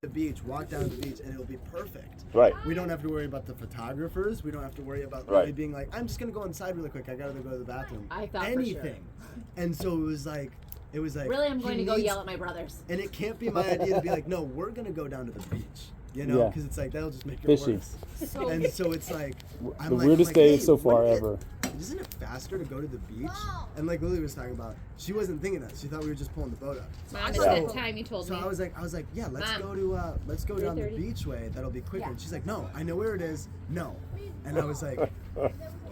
the beach, walk down to the beach, and it'll be perfect. Right. We don't have to worry about the photographers. We don't have to worry about Right. really being like, I'm just gonna go inside really quick. I gotta go to the bathroom. I thought anything. And so it was like, really, I'm going to go yell at my brothers. And it can't be my idea to be like, no, we're gonna go down to the beach. You know, because it's like that'll just make it Fishing. worse. And so it's like The weirdest day so far wouldn't ever. Isn't it faster to go to the beach? And like Lily was talking about, she wasn't thinking that. She thought we were just pulling the boat up. Mom, it's that time you told me. So I was like, yeah, let's go down the beach way. That'll be quicker. And she's like, no, I know where it is. No. And I was like,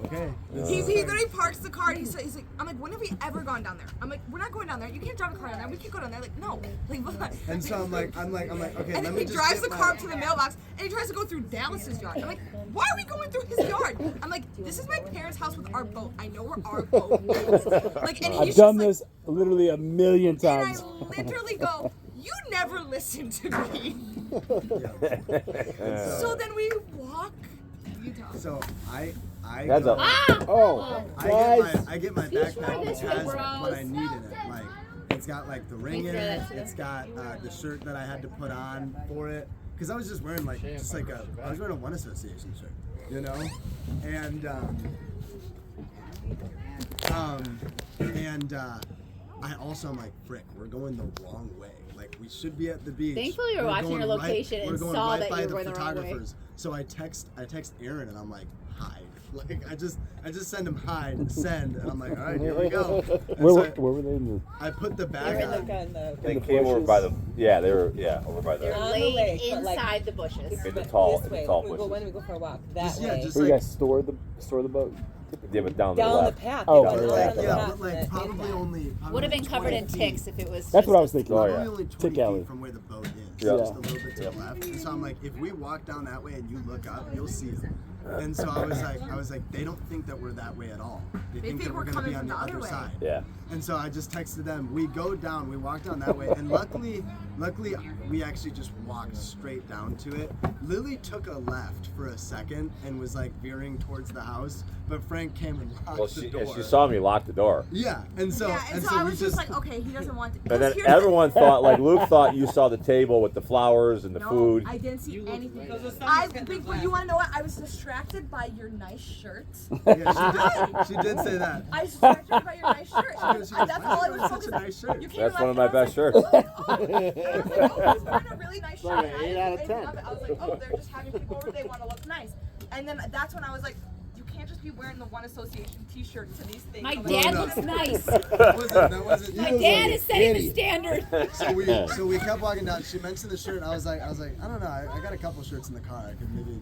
okay. He literally parks the car. He's like, I'm like, when have we ever gone down there? I'm like, we're not going down there. You can't drive a car down there. We can't go down there. Like, no. Like, and so I'm like, okay. And let then me he just drives get the car up to the mailbox, and he tries to go through Dallas's yard. I'm like, why are we going through his yard? I'm like, this is my parents' house with our boat. I know where our boat is. Like, and I've done this literally a million times. And I literally go, you never listen to me. So then we walk. So I I get my See, backpack this that way, has bros. what I need in it. Like it's got like the ring in it. It's got the shirt that I had to put on for it because I was just wearing I was wearing a One Association shirt, you know, and I also am like, frick, we're going the wrong way. Like we should be at the beach. Thankfully, you were watching your location and saw that you were going the wrong way. So I text Aaron and I'm like, hide. Like I just send him hide, send, and I'm like, all right, here we go. Where were they in the? I put the bag on. They came over by the they were over by They're the laid inside the bushes. in the tall this way. bushes. When we go for a walk, that Yeah, way. just Where you like guys store the boat? Yeah, but down the down the left. path. Oh, They went right, down the yeah, path. but like probably only Would have been covered 20 in feet. ticks if it was. That's what I was thinking. Probably Oh, yeah. only 20 Tick feet alley. from where the boat is, Yeah. just a little bit to the left. And so I'm like, if we walk down that way and you look up, you'll see them. And so I was like, they don't think that we're that way at all. They think that we're gonna be on the other side. Yeah. And so I just texted them. We go down. We walk down that way, and luckily, we actually just walked straight down to it. Lily took a left for a second and was like veering towards the house, but Frank came and locked the door. She saw me lock the door. Yeah, and so I was just like, okay, he doesn't want to. And then everyone thought, like Luke thought you saw the table with the flowers and the No, food. I didn't see anything. But you want to know what? I was distracted by your nice shirt. Yeah, she did say that. I was distracted by your nice shirt. She goes, That's all I was such a focused on. nice shirt. You came That's left one of my and I was best like, shirts. oh, and I was like, oh, he's wearing a really nice shirt. Like an I 8 out of love 10. it. I was like, oh, they're just having people over. They want to look nice. And then that's when I was like, you can't just be wearing the One Association T-shirt to these things. My I'm dad like, looks nice. That wasn't. My dad is setting the standard. So we kept walking down. She mentioned the shirt. And I was like, I don't know. I got a couple shirts in the car. I could maybe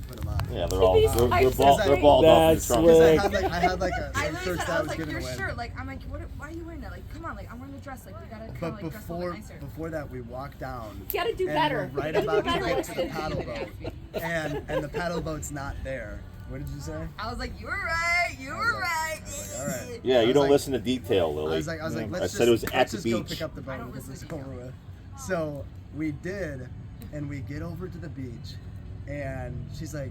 put them on. Yeah, they're they're That's balled up in the That's trunk. slick. I had like a I shirt literally said, that I I was was like, giving your away. shirt, like, I'm like, why are you wearing that? Like, come on, like, I'm wearing a dress, like, we gotta kind of But like dress a little bit nicer. before that, we walked down. You gotta do and better. We're right You gotta about do to better, get to the Westin. paddle boat, and the paddle boat's not there. What did you say? I was like, you were right, All right. Yeah, I you was don't like- listen to detail, Lily. I was like, I let's said it was just, at let's the just go beach. pick up the boat and get this over with. So we did, and we get over to the beach, and she's like,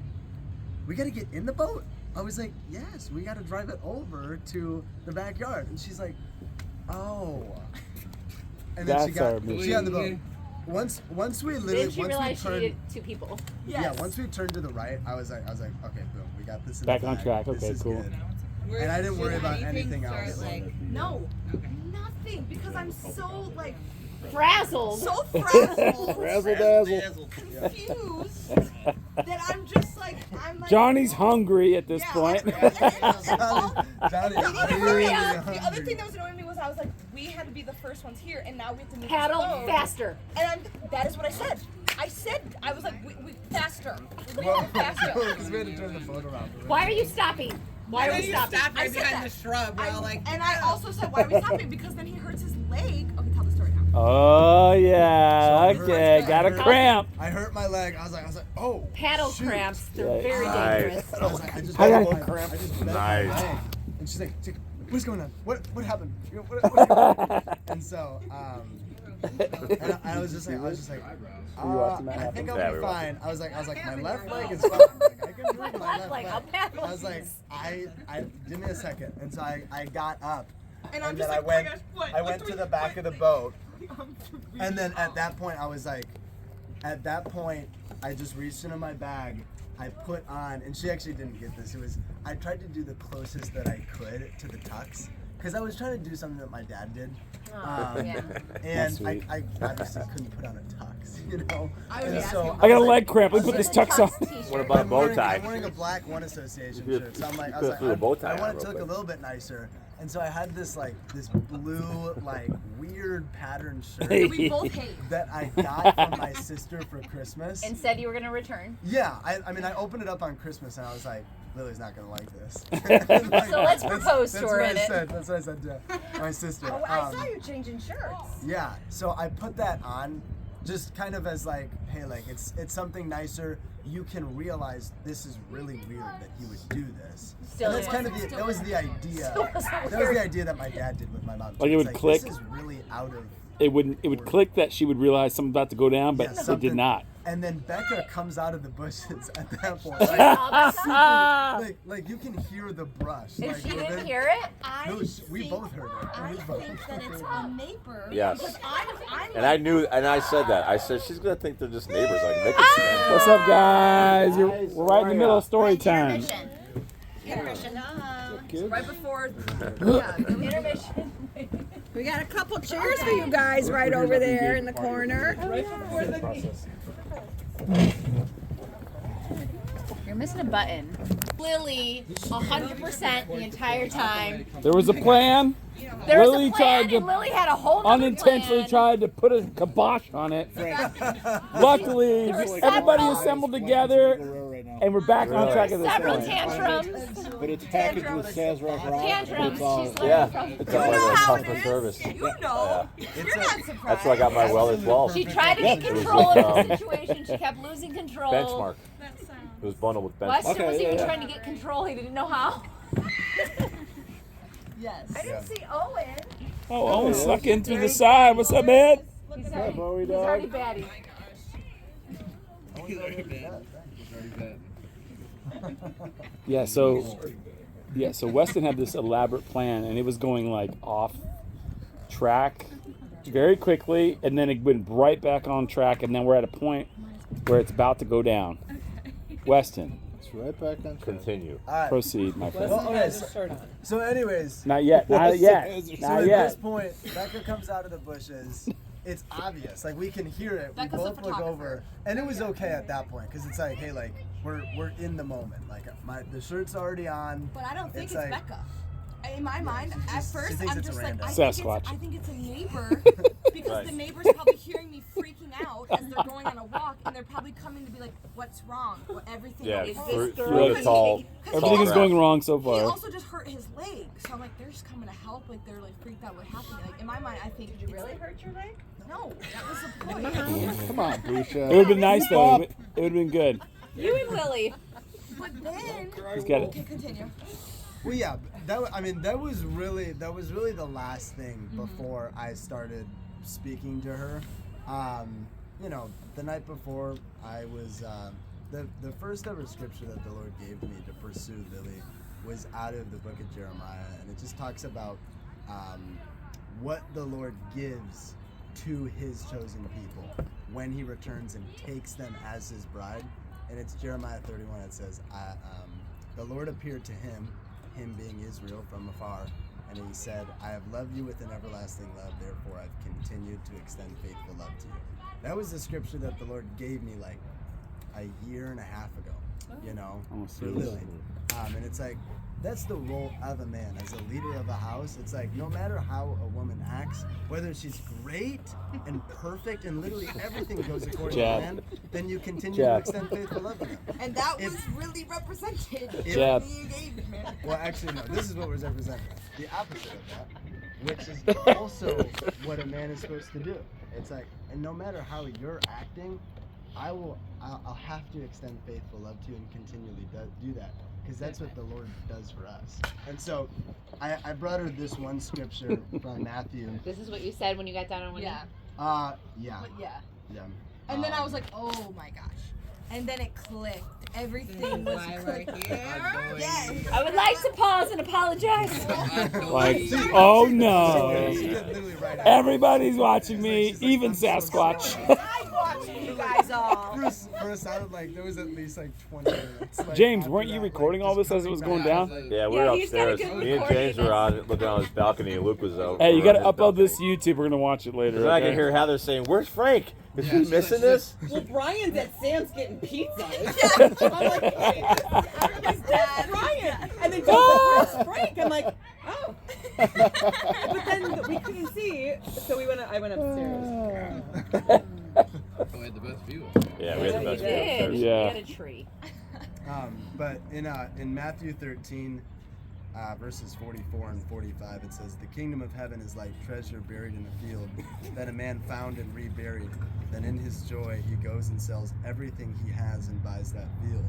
we gotta get in the boat. I was like, yes, we gotta drive it over to the backyard. And she's like, oh. And then she got on the boat. Once we literally Then she realized she turned, needed 2 people. yeah, once we turned to the right, I was like, okay, boom, we got this in Back the on bag. track. This Okay, is cool. good. And I didn't worry about anything else. No, nothing, because I'm so, like, Frazzled. so frazzled, Razzle dazzle. confused, that I'm just like, Johnny's hungry at this Yeah, point. and Johnny, the other thing that was annoying me was I was like, we had to be the first ones here, and now we have to move Paddle slow. faster. And that is what I said. I was like, we faster. We Well, went faster. because we had to turn the boat around. Why are you stopping? Why are we stopping? I right said behind that. the shrub. We're all like, And I also said, why are we stopping? Because then he hurts his leg. Okay, tell the story now. Oh yeah. So Okay. Got a cramp. I hurt my leg. I was like, oh. Paddle shoot. cramps. They're Yeah. very Nice. dangerous. I was like, I just I got bent a my- I just bent my Nice. leg. And she's like, what's going on? What happened? You know, what and so, and I was just like, I think Yeah, I'll we be were fine. I was like, my left leg is fine. Like, I can move my left leg, leg. I'll paddle. I was like, give me a second. And so I got up. And I'm And just then like, I went to the back of the boat. And then at that point, I was like, at that point, I just reached into my bag. I put on, and she actually didn't get this. I tried to do the closest that I could to the tux, because I was trying to do something that my dad did. And I obviously couldn't put on a tux, you know? I got a leg cramp. Let me put this tux on. What about a bow tie? I'm wearing a black One Association shirt, so I'm like, I want it to look a little bit nicer. And so I had this blue, weird pattern shirt We both hate. that I got from my sister for Christmas. And said you were gonna return. Yeah, I mean, I opened it up on Christmas and I was like, Lily's not gonna like this. So let's propose to her in it. That's what I said to my sister. Oh, I saw you changing shirts. Yeah, so I put that on just kind of as hey, it's something nicer. You can realize this is really weird that he would do this. Still and that's kind of that was the idea. That was the idea that my dad did with my mom. Like it would click. This is really out of. It would click that she would realize something's about to go down, but it did not. And then Becca comes out of the bushes at that point. Like you can hear the brush. And she didn't hear it? No, we both heard it. I think that it's a neighbor. Yes. Because I'm And I knew, and I said that. I said she's gonna think they're just neighbors. Like they could stand. What's up, guys? We're right in the middle of story time. Intermission. right before. Intermission. We got a couple chairs for you guys right over there in the corner. Right before the. You're missing a button. Lily, 100% the entire time. There was a plan. There was Lily a plan, tried to and Lily had a whole nother unintentionally plan. tried to put a kibosh on it. Luckily, everybody assembled together, and we're back on track at this Several point. tantrums. But it's packaged with Sazerac rock. Tantrums. She's learning from. It's You like know a how customer it service. is. You know. You're not surprised. That's why I got my well as well. She tried to get control of the situation. She kept losing control. Benchmark. It was bundled with benchmark. Weston was even trying to get control. He didn't know how. Yes. I didn't see Owen. Oh, Owen snuck in through the side. What's up, man? He's already batty. Yeah, so Weston had this elaborate plan, and it was going off track very quickly, and then it went right back on track, and then we're at a point where it's about to go down. Weston, It's right back on track. Continue. All right. proceed, my friend. Well, okay, so anyways, Not yet. Not yet. so Not at yet. this point, Becca comes out of the bushes. It's obvious, we can hear it. We Becca's a both look photographer. over, and it was okay at that point because it's hey, we're in the moment. The shirt's already on. But I don't think it's like- Becca. In my mind, at she first, thinks I'm it's just random. I Sasquatch. think it's a neighbor because Right. the neighbor's probably hearing me freaking out as they're going on a walk, and they're probably coming to be like, "What's wrong? Well, everything Yeah, is through this the tall. Everything is going wrong so He far. also just hurt his leg, so I'm like, they're just coming to help. They're freaked out what happened. In my mind, I think. Did you really hurt your leg? No, that was the point. Come on, Brucia. It would have been nice though. It would have been good. You and Lily. But then. He's got it. Okay, continue. Well, yeah, that was really the last thing before I started speaking to her. The night before, I was the first ever scripture that the Lord gave me to pursue Lily was out of the book of Jeremiah, and it just talks about what the Lord gives to His chosen people when He returns and takes them as His bride. And it's Jeremiah 31. It says, "The Lord appeared to him being Israel from afar, and He said, I have loved you with an everlasting love, therefore I've continued to extend faithful love to you." That was the scripture that the Lord gave me a year and a half ago, for Lily. And it's that's the role of a man as a leader of a house. It's no matter how a woman acts, whether she's great and perfect and literally everything goes according to plan, then you continue to extend faithful love to them. And that was really represented in Jab. the engagement. Well, actually, no. This is what was represented. The opposite of that, which is also what a man is supposed to do. It's and no matter how you're acting, I'll have to extend faithful love to you and continually do that, because that's what the Lord does for us. And so, I brought her this one scripture from Matthew. This is what you said when you got down on one knee? Yeah. Yeah. Yeah. And then I was like, oh my gosh. And then it clicked. Everything was clicked. Yes. I would like to pause and apologize. Oh no. She did literally right after. Everybody's watching me, even Sasquatch. I'm watching you guys all. For a sounded like there was at least like 20 minutes. Like, James, after weren't you that, recording all just this as it was going down? Yeah, we were he's got a upstairs. good Me and James recording. were on looking on his balcony, and Luke was out. Hey, you got to on his upload this balcony. to YouTube. We're gonna watch it later. Then I okay? can hear Heather saying, "Where's Frank? Is he she's missing like, this?" Well, Brian's at Sam's getting pizza. I'm like, hey, everybody's dead. Brian. And then Joe's like, where's Frank? I'm like, oh. But then we couldn't see, so I went upstairs. We had the best view. Yeah, we had the We best view did. upstairs. We Yeah. had a tree. But in Matthew 13, verses 44 and 45, it says, "The kingdom of heaven is like treasure buried in a field that a man found and reburied. Then in his joy he goes and sells everything he has and buys that field.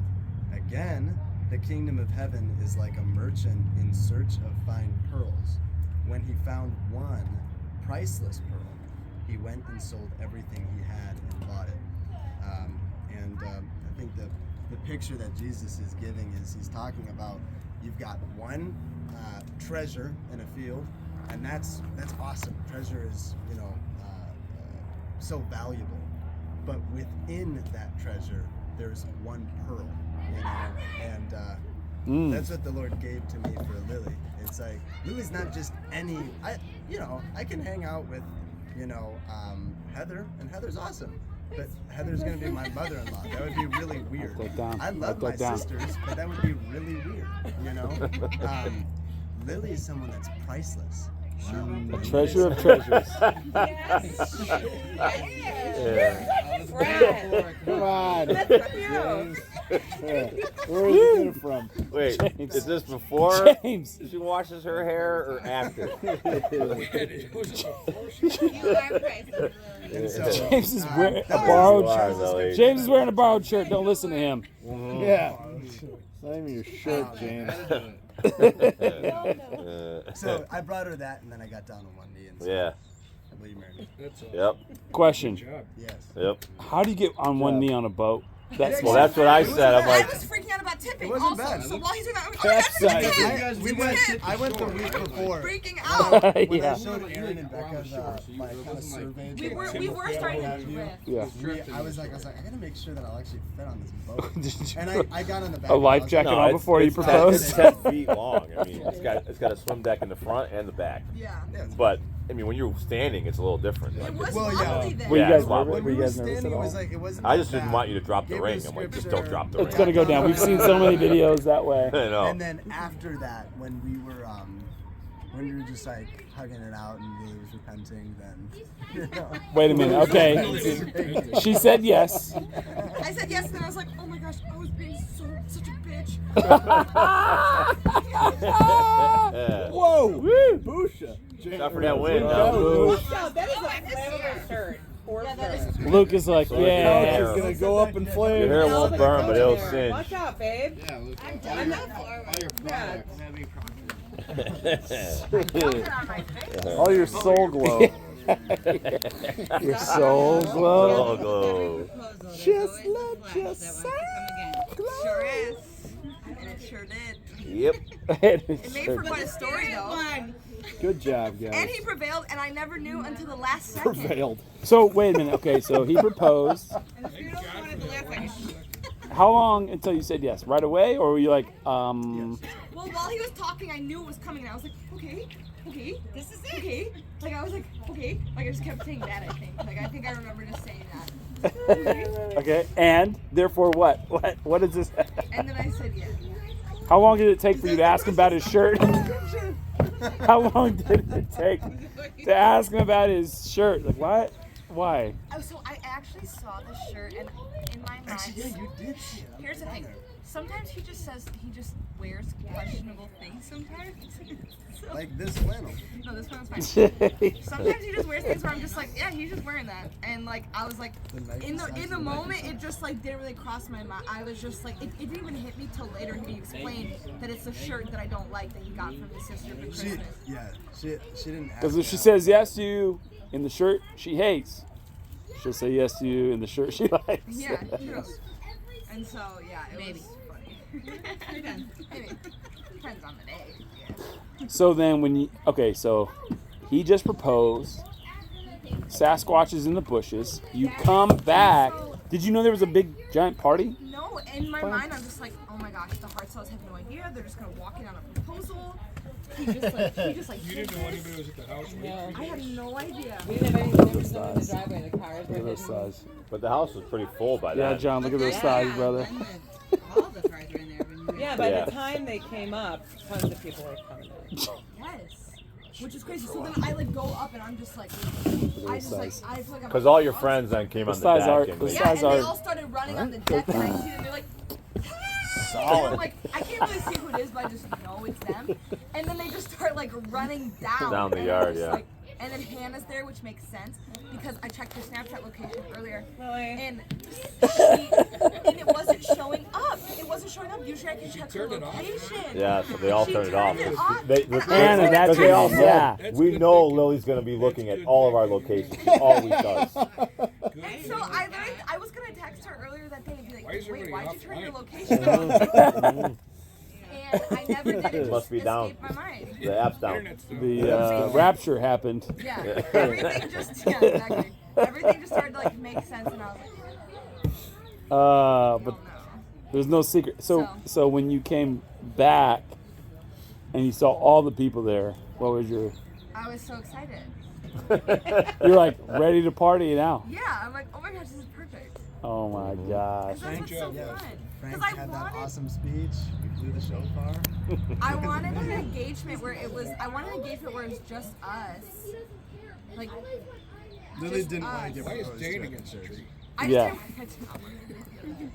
Again, the kingdom of heaven is like a merchant in search of fine pearls. When he found one priceless pearl, he went and sold everything he had and bought it." I think the picture that Jesus is giving is he's talking about you've got one treasure in a field, and that's awesome. Treasure is so valuable, but within that treasure there's one pearl, and that's what the Lord gave to me for Lily. It's like Lily's not just any. I can hang out with Heather, and Heather's awesome. But Heather's gonna be my mother-in-law. That would be really weird. Write that down. I love my Write that down. sisters, but that would be really weird. Lily is someone that's priceless. The treasure of treasures. Brad. Come on. That's from you. Yeah. Where is it get it from? Wait, James. is this before James. she washes her hair or after? And so, James is wearing a that was- borrowed You are, shirt. Lily. James is wearing a borrowed shirt. Don't listen to him. Yeah. It's not even your shirt, James. So I brought her that, and then I got down on one knee and said, Yeah. "Will you marry me?" Yep. Question: Yes. Yep. how do you get on one knee on a boat? That's Well, that's what I said. I'm I like, was freaking out about tipping It wasn't also. bad. So while he's doing that, I'm like, Capsizing. I went the week before. freaking out. When Yeah. I showed Aaron and Becca my kind of survey. We were starting to drift. Yeah. I was like, I gotta make sure that I'll actually fit on this boat. Did you And I got on the back. a life I was jacket like, on it's- before you it's 10 proposed? It's 10 feet long. I mean, it's got a swim deck in the front and the back. Yeah. Yeah, But I mean, when you're standing, it's a little different. Like, It was Well, yeah. lovely there. Were you Yeah, guys it's lovely. nervous? when Were we you were guys nervous standing, at it all? was like it wasn't. I just that didn't bad. want you to drop the Gave me ring. a I'm like, just scripture. don't drop the It's ring. It's gonna go down. We've seen so many videos that way. I know. And then after that, when we were just like hugging it out and Lily was repenting, then Wait a minute. Okay. She said yes. I said yes, and then I was like, oh my gosh, I was being such a bitch. Yeah. Whoa! Woo! Boosha! Not for that win. That No. was- No, that is a flammable shirt. For sure. Luke is like, So yeah. It's gonna go up in Your flames. hair won't burn, but it'll singe. Watch out, babe. Yeah, look. I'm not. Yeah. All your soul glow. Your soul glow. Oh, glow. Just let your soul Sure is. And it sure did. Yep. It made for quite a story though. Good job, And guys. he prevailed, and I never knew until the last second. Prevailed. So wait a minute. Okay, so he proposed. How long until you said yes? Right away, or were you like, Well, while he was talking, I knew it was coming, and I was like, okay, this is it. Okay. Like, I was like, okay. Like, I just kept saying that, I think. Like, I think I remember just saying that. okay, and therefore what? What is this? And then I said, yeah. How long did it take for you to ask him about his shirt? How long did it take to ask him about his shirt? Like what? Why? Oh, so I actually saw the shirt, and in my mind, Actually, yeah, you did see it. here's the thing. Sometimes he just wears questionable things sometimes. So- Like this flannel. no, this one's fine. Sometimes he just wears things where I'm just like, yeah, he's just wearing that. And like, I was like, The Nike in size, the the Nike moment, size. it just like didn't really cross my mind. I was just like, it didn't even hit me till later. He explained that it's the shirt that I don't like that he got from his sister for She Christmas. didn't ask. Because if she that. says yes to you in the shirt she hates, she'll say yes to you in the shirt she likes. Yeah, true. And so, yeah, it was funny. Maybe. Depends on the day. Yeah. So then so he just proposed. Sasquatch is in the bushes. You come back. Did you know there was a big giant party? No, in my mind, I'm just like, oh my gosh, the Hartsells have no idea. They're just gonna walk in on a proposal. He just like. You didn't know anybody was at the house. No. I had no idea. We didn't have any. There was no one in the driveway. The cars were Look at those hidden. size. But the house was pretty full by Yeah, then. John, look at those size, brother. All the cars were in there when you Yeah, by Yeah. the time they came up, tons of people were coming in. Yes. Which is crazy. So then I like go up and I'm just like, I just like, I feel like I'm. Because all your friends then came on the size deck. are- and the like, Yeah, size and they are- all started running on the deck and I see them. They're like. And I'm like, I can't really see who it is, but I just know it's them. And then they just start like running down. Down the and yard, I'm just yeah. like- and then Hannah's there, which makes sense because I checked her Snapchat location earlier. Really? And it wasn't showing up. It wasn't showing up. Usually I can check her turned it off? location. yeah, so they all She turned it off. turned it off, They, and I Anna, was that's like, they all it. said, Yeah. That's we good know thinking. Lily's going to be looking That's at good all of our thinking. locations. She always does. And so I was gonna text her earlier that day and be like, Why is wait, everybody why'd you turn your offline? location off? And I never did. It just Must be down. escaped my mind. The app's down. Internet's down. The rapture happened. Yeah, everything just exactly. Everything just started to like make sense, and I was like, But oh no. there's no secret. So So- when you came back and you saw all the people there, what was your? I was so excited. You're like ready to party now. Yeah, I'm like, oh my gosh, this is perfect. Oh my gosh. 'Cause that's what's so Yeah, fun. Frank Because I had that wanted, awesome speech. We blew the shofar. I wanted an engagement where it was. I wanted an engagement where it was just us. Like, Lily just didn't want us. to get Why is proposed Jane to against the at church. tree? I Yeah. just didn't.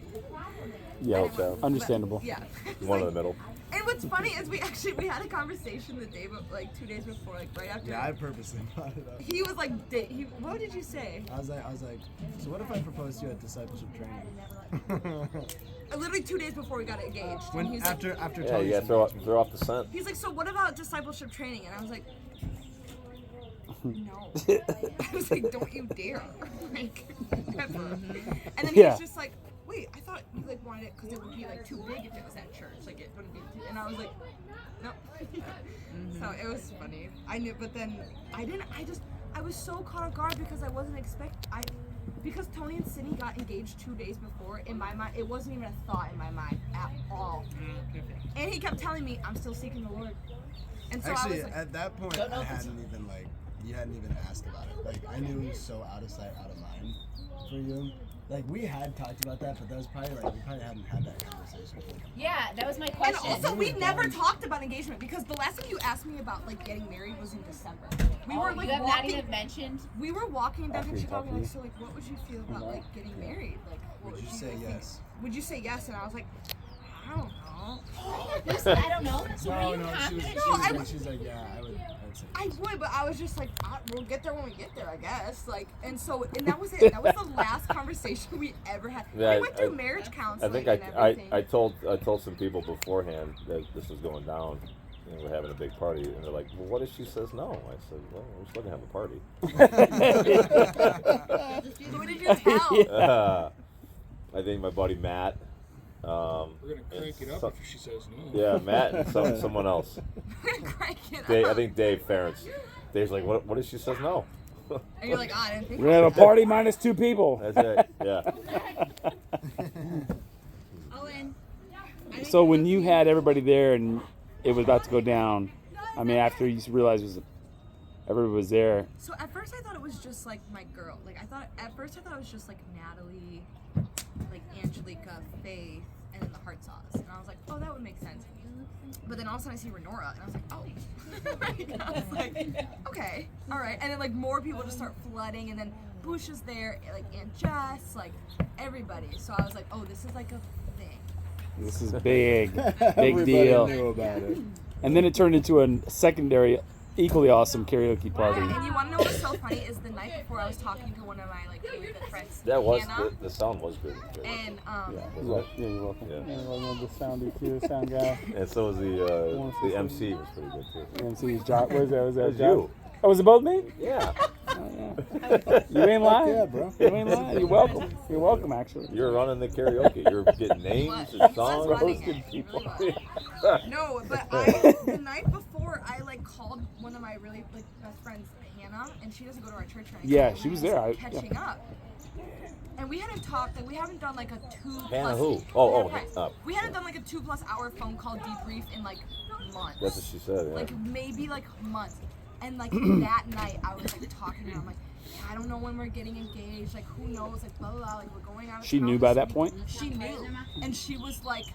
Yeah, so. understandable. Yeah. One in the middle. And what's funny is we had a conversation the day, like 2 days before, like right after. Yeah, I purposely brought it up. He was like, what did you say? I was like, so what if I proposed to you at discipleship training? Literally 2 days before we got engaged. When and he's after like, after Yeah, telling you you got some to throw off the scent. he's like, so what about discipleship training? And I was like, no. I was like, don't you dare. Like, never. And then he Yeah. was just like, wait, I thought you like wanted it because it would be like too big if it was at church. Like it wouldn't be. And I was like, no. So it was funny. I knew, but then I didn't. I was so caught off guard because I wasn't because Tony and Sydney got engaged 2 days before. In my mind, it wasn't even a thought in my mind at all. And he kept telling me, I'm still seeking the Lord. And so I Actually, was like, at that point, Don't know I if it's- hadn't even you hadn't even asked about it. Like, I knew it was so out of sight, out of mind for you. Like, we had talked about that, but that was probably we probably hadn't had that conversation. Yeah, that was my and question. also we never talked about engagement because the last time you asked me about like getting married was in December. We were like you have not walking. even mentioned. We were walking back in After Chicago. talking. Like, so like, what would you feel about like getting married? Like, what Would you guys say think? yes? Would you say yes? And I was like, I don't know. You said I don't know. So No, were you no, confident? she's like, yeah, I would say. I would, but I was just like, we'll get there when we get there, I guess. Like, and that was it. That was the last conversation we ever had. Yeah, we went through I marriage I counseling think and everything. I told some people beforehand that this was going down and we're having a big party, and they're like, well, what if she says no? I said, well, we're still gonna have a party. So what did you tell? I think my buddy Matt. We're gonna crank it up some- if she says no. Yeah, Matt and someone else. Crank it Dave, up. I think Dave Ferentz. Dave's like, what if she says no? And you're like, I didn't think. We're gonna have a party minus 2 people. That's it. Yeah. Owen. So when you had everybody there and it was about to go down, I mean, after you realized everybody was there. So at first I thought it was just like my girl. Like at first I thought it was just like Natalie, like Angelica, Faith, and then the heart sauce. And I was like, oh, that would make sense. But then all of a sudden I see Renora, and I was like, oh. Like, I was like, okay, all right. And then like more people just start flooding, and then Bush is there, like Aunt Jess, like everybody. So I was like, oh, this is like a thing. This is big, big Everybody deal. knew about it. And then it turned into a secondary, equally awesome karaoke party. And you want to know what's so funny is the night before I was talking to one of my like really good friends, That was Hannah, the sound was good. and Yeah, you're welcome. Yeah. I love the sound EQ, sound guy. And so was the MC was pretty good too. MC's job. Was that That was job? you. Oh, was it both me? Yeah. Oh, yeah. You ain't lying. Yeah, bro. You ain't lying. You're welcome. You're welcome, actually. You're running the karaoke. You're getting names What? and He was songs. running Roasted it. He people. really was. No, but the night before, I like called one of my really like best friends, Hannah, and she doesn't go to our church or anything. Yeah, and she we was were there. just, like, catching up. And we hadn't talked, like we haven't done like a 2+ Hannah who? Oh, we hadn't done like a 2+ hour phone call debrief in like months. that's what she said. Yeah. Like maybe like months. And like that night I was like talking to her. I'm like, yeah, I don't know when we're getting engaged. Like who knows? Like blah blah blah. Like we're going out. of She town knew this by that week. point? She knew. And she was like,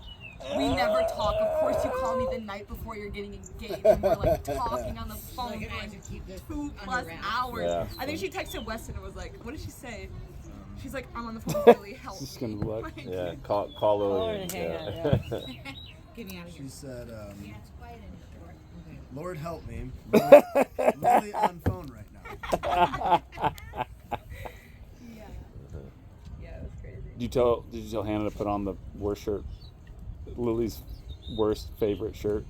we never talk. Of course you call me the night before you're getting engaged. And we're like talking on the phone Like, for I like have to keep this 2+ under wraps. hours. Yeah. I think she texted Westin and was like, what did she say? She's like, I'm on the phone with Lily, help She's me. gonna look. Like, Yeah, call Lily. and hang Yeah. Get me out of She here. said, Yeah, it's quiet in here. Okay. Lord help me. Lily on phone right now. yeah. Yeah, it was crazy. Did you tell Hannah to put on the worst shirt, Lily's worst favorite shirt,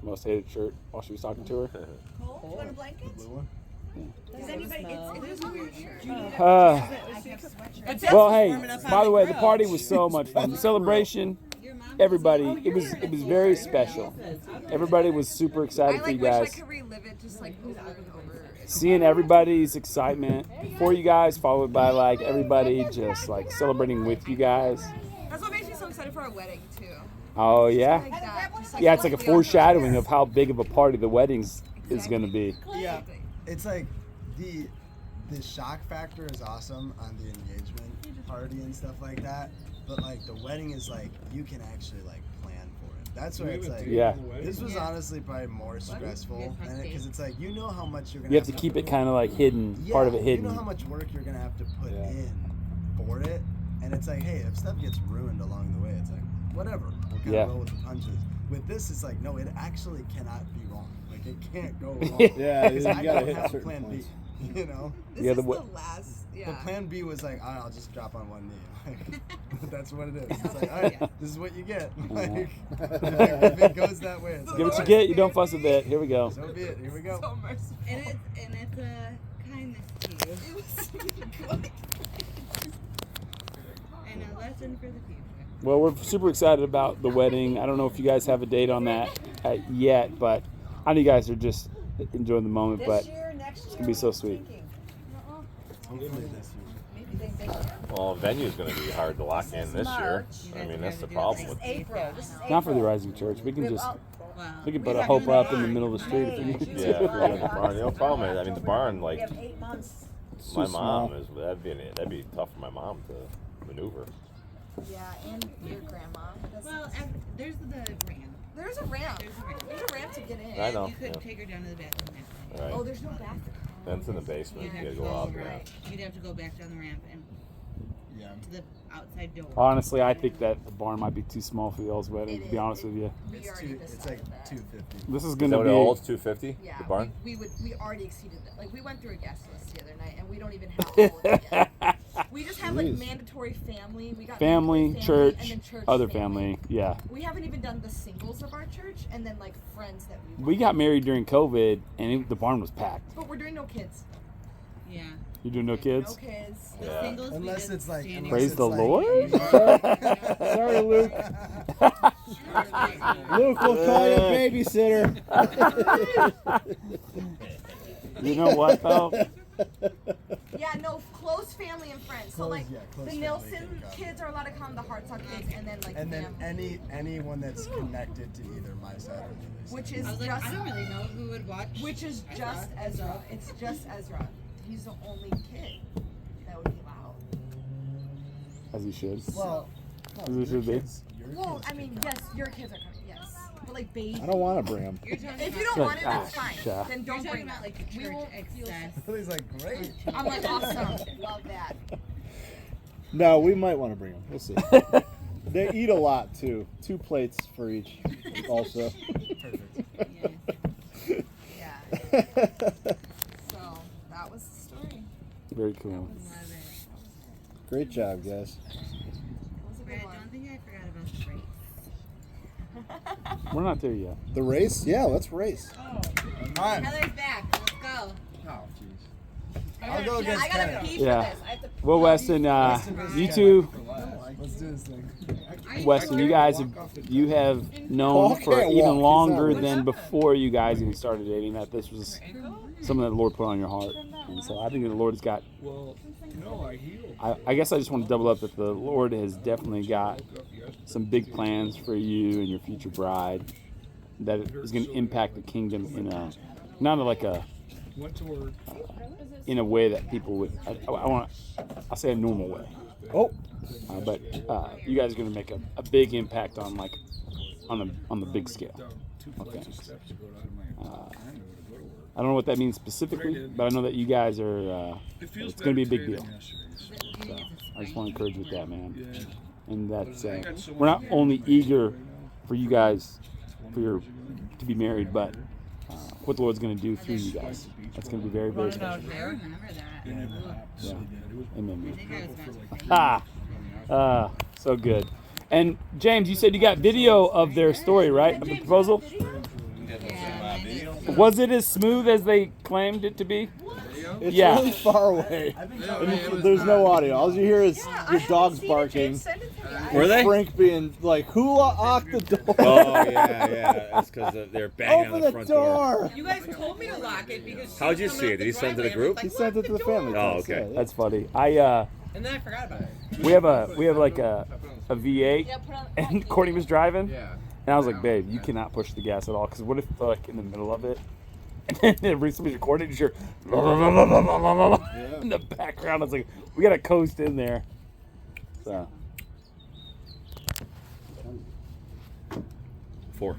most hated shirt while she was talking to her? Cole, do you want a blanket? Blue one? Does anybody? It is a weird shirt. Uh, I have sweatshirt. well, hey, by the way, the party was so much fun. The celebration, Your mom everybody, it was very special. Everybody was super I excited for like you wish I guys. could relive it just like over and over. Seeing everybody's excitement for you guys, followed by like everybody just like celebrating with you guys. That's what makes me so excited for our wedding too. Oh yeah, Like that. Just, like, yeah. It's like a hopefully on foreshadowing purpose. of how big of a party the wedding's is gonna be. Yeah. It's like the shock factor is awesome on the engagement party and stuff like that. But like the wedding is like you can actually like plan for it. That's why it's like Yeah. This was honestly probably more stressful because it's like you know how much you're gonna You have to keep it kind of like hidden, part of it You know hidden. how much work you're gonna have to put Yeah. in for it, and it's like, hey, if stuff gets ruined along the way, it's like whatever. We'll kind Yeah. of roll with the punches. With this, it's like no, it actually cannot be wrong. Like it can't go wrong. Yeah, you Because I gotta don't hit have a certain plan points. B. You know. This Yeah, is the the wa- last. Yeah. But plan B was like, I'll just drop on one knee. Like, that's what it is. It's like, all right, this is what you get. Like, if it goes that way, it's Give like, what you get. You don't fuss a bit. Here we go. so be it. Here we go. So merciful. And it's a kindness to you. It was good. And a lesson for the future. Well, we're super excited about the wedding. I don't know if you guys have a date on that yet, but I know you guys are just enjoying the moment. But next it's gonna be so sweet. Hopefully this year. Well, venue's going to be hard to lock in this year. I mean, that's the problem with April. This is April. Not for the Rising Church. We can just Wow. put a hope up in the middle of the street if we need Yeah, if you're doing the barn. The only problem is, I mean, the barn, like, We have 8 months. my so mom small. is, that'd be tough for my mom to maneuver. Yeah, and your grandma. Well, there's the ramp. There's a ramp. There's a ramp. There's a ramp to get in. I know. You could yeah. take her down to the bathroom that way. Right. Oh, there's no bathroom. That's in the basement. You'd You have gotta to go go out. right. Yeah. You'd have to go back down the ramp and Yeah. to the outside door. Honestly, I think that the barn might be too small for y'all's wedding. To be honest with you, We It's already it's decided like that. 250. this is Is that gonna what be. it holds? 250? Yeah, The barn? we already exceeded that. Like we went through a guest list the other night, and we don't even have all of it yet. We just have like Jeez. mandatory family. We got Family, mandatory church, and then church, other family. Yeah, We haven't even done the singles of our church, and then like friends that we. we got married during COVID, and the barn was packed. But we're doing no kids. Yeah. You doing no No kids? kids. The Yeah. singles we Unless did it's like standing Praise the it's like- Lord. Sorry, Luke. Luke, we'll call you a babysitter. You know what though? Yeah, no, close family and friends. So Close- like yeah, close the family Nilsson can come. kids are allowed to come, the Hartsock kids, and then like And then family. anyone that's connected to either my side or Lily's side. Which is I was like, just I don't really know who would watch. which is just Ezra. It's just Ezra. He's the only kid that would be allowed. As he should. Well, As it should be. your Well, kids I can mean, come. yes, your kids are coming, yes. But like baby. I don't want to bring him. You're talking If you about, don't want it, that's Ah, fine. yeah. Then you're don't talking bring about them. like We church won't feel excess. Lily's like, great. I'm like awesome. Love that. No, we might want to bring him. We'll see. They eat a lot too. 2 plates for each. Also. Perfect. Yeah. So that was the story. Very cool. Love it. Great job, guys. It was a Brad, good one. don't think I forgot about the race. We're not there yet. The race? Yeah, let's race. All right. Heather's back. Let's go. Oh, jeez. I'll go I against gotta Canada. pee Yeah. for this. I have to Well, Weston, you two, Let's do this thing. Weston, you guys have known Paul for can't even walk. He's longer not than before you guys even started dating that this was something that the Lord put on your heart. And so I think the Lord has got. Well, no, I healed. I guess I just want to double up that the Lord has definitely got some big plans for you and your future bride that is going to impact the kingdom in a not like a Went to work. in a way that people would. I'll say a normal way. Oh, But you guys are going to make a big impact on like on the big scale of things. I don't know what that means specifically, but I know that you guys are. It's going to be a big deal. So I just want to encourage you with that, man. And that's we're not only eager for you guys to be married, but what the Lord's going to do through you guys. That's going to be very, very special. I remember that. Yeah. Amen. So good. And James, you said you got video of their story, right? Of the proposal? Was it as smooth as they claimed it to be? it's Yeah. really far away. And there's no audio. All you hear is your dogs barking. Were they? Frank being like, "Who locked the door?" Oh yeah. That's because they're banging Open on the the front door. door. You guys told me to lock it because. How'd you see it? Did he send it to the group? He sent it to the family. Oh, text, okay. yeah. That's funny. And then I forgot about it. We have like a V8, and Courtney was driving, Yeah. and I was like, babe, you cannot push the gas at all, because what if like in the middle of it, and then somebody's recording, and you're in the background. I was like, we gotta coast in there. So. 4.